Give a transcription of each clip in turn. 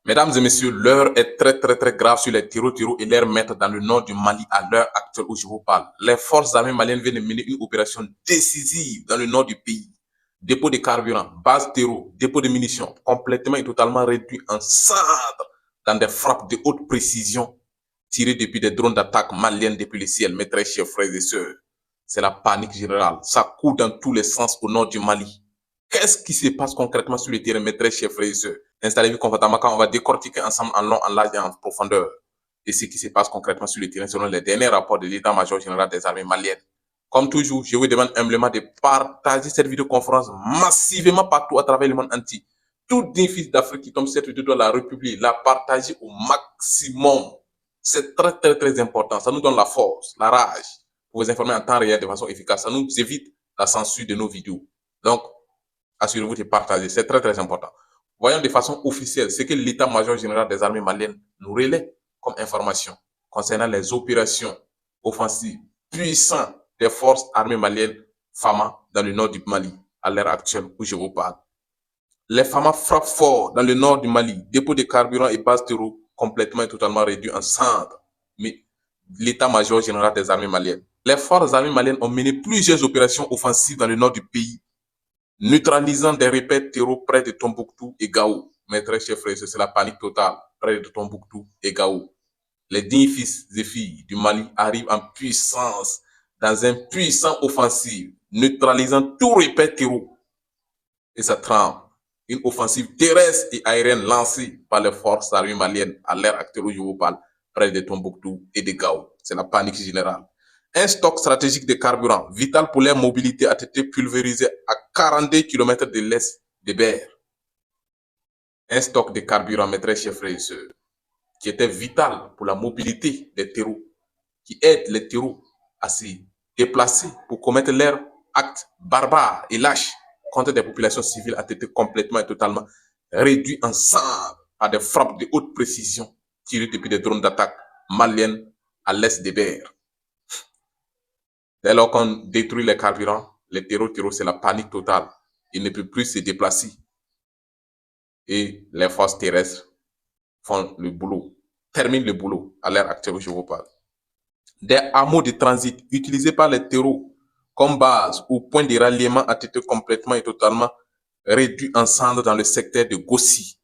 Mesdames et messieurs, l'heure est très grave sur les Tiro et leurs maîtres dans le nord du Mali à l'heure actuelle où je vous parle. Les forces armées maliennes viennent de mener une opération décisive dans le nord du pays. Dépôt de carburant, base Tiro, dépôt de munitions, complètement et totalement réduit en cendres dans des frappes de haute précision tirées depuis des drones d'attaque maliennes depuis le ciel. Mes très chers frères et sœurs, c'est la panique générale. Ça court dans tous les sens au nord du Mali. Qu'est-ce qui se passe concrètement sur le terrain, mes très chers frères et sœurs? Installez-vous confortablement quand on va décortiquer ensemble en long, en large et en profondeur de ce qui se passe concrètement sur le terrain selon les derniers rapports de l'état-major général des armées maliennes. Comme toujours, je vous demande humblement de partager cette vidéoconférence massivement partout à travers le monde entier. Tout défi d'Afrique qui tombe sur cette vidéo doit la republier, la partager au maximum. C'est très important. Ça nous donne la force, la rage pour vous informer en temps réel de façon efficace. Ça nous évite la censure de nos vidéos. Donc, assurez-vous de partager. C'est très important. Voyons de façon officielle ce que l'état-major général des armées maliennes nous relaie comme information concernant les opérations offensives puissantes des forces armées maliennes FAMA dans le nord du Mali à l'heure actuelle où je vous parle. Les FAMA frappent fort dans le nord du Mali, dépôt de carburant et base terreau complètement et totalement réduits en cendres. Mais l'état-major général des armées maliennes. Les forces armées maliennes ont mené plusieurs opérations offensives dans le nord du pays, neutralisant des repères terreaux près de Tombouctou et Gao. Mes très chers frères, c'est la panique totale près de Tombouctou et Gao. Les dignes fils et filles du Mali arrivent en puissance dans un puissant offensive, neutralisant tout repère terreau. Et ça tremble. Une offensive terrestre et aérienne lancée par les forces armées maliennes à l'heure actuelle où je vous parle, près de Tombouctou et de Gao. C'est la panique générale. Un stock stratégique de carburant, vital pour leur mobilité, a été pulvérisé à 42 km de l'est de Ber. Un stock de carburant, mes très chers frères et sœurs, qui était vital pour la mobilité des terreaux, qui aide les terreaux à se déplacer pour commettre leurs actes barbares et lâches contre des populations civiles, a été complètement et totalement réduit en cendres par des frappes de haute précision tirées depuis des drones d'attaque maliennes à l'est de Ber. Dès lors qu'on détruit les carburants, les terreaux, c'est la panique totale. Ils ne peuvent plus se déplacer. Et les forces terrestres font le boulot, terminent le boulot à l'heure actuelle où je vous parle. Des hameaux de transit utilisés par les terreaux comme base ou point de ralliement a été complètement et totalement réduit en cendres dans le secteur de Gossi.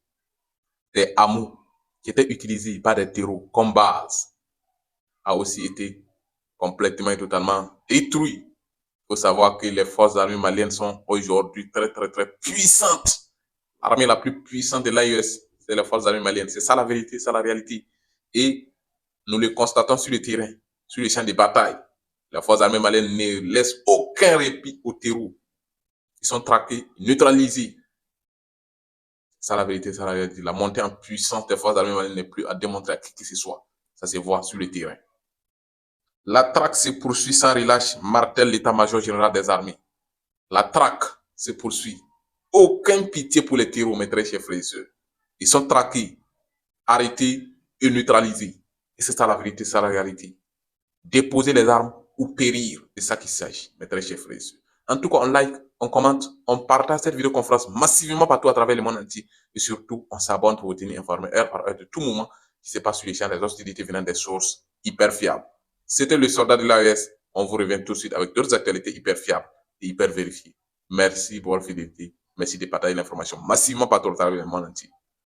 Des hameaux qui étaient utilisés par des terreaux comme base a aussi été complètement et totalement détruit. Il faut savoir que les forces armées maliennes sont aujourd'hui très puissantes. L'armée la plus puissante de l'AES, c'est les forces armées maliennes. C'est ça la vérité, c'est la réalité. Et nous le constatons sur le terrain, sur les champs de bataille. Les forces armées maliennes ne laissent aucun répit aux terreaux. Ils sont traqués, neutralisés. C'est la vérité, c'est la réalité. La montée en puissance des forces armées maliennes n'est plus à démontrer à qui que ce soit. Ça se voit sur le terrain. La traque se poursuit sans relâche, martèle l'état-major général des armées. La traque se poursuit. Aucune pitié pour les terreaux, mes très chers frères et sœurs. Ils sont traqués, arrêtés et neutralisés. Et c'est ça la vérité, c'est la réalité. Déposer les armes ou périr, c'est ça qu'il s'agit, mes très chers frères et sœurs. En tout cas, on like, on commente, on partage cette vidéoconférence massivement partout à travers le monde entier. Et surtout, on s'abonne pour vous tenir informé heure par heure de tout moment qui se passe sur les chaînes des hostilités venant des sources hyper fiables. C'était le soldat de l'AES. On vous revient tout de suite avec d'autres actualités hyper fiables et hyper vérifiées. Merci pour votre fidélité. Merci de partager l'information massivement partout à travers le monde entier.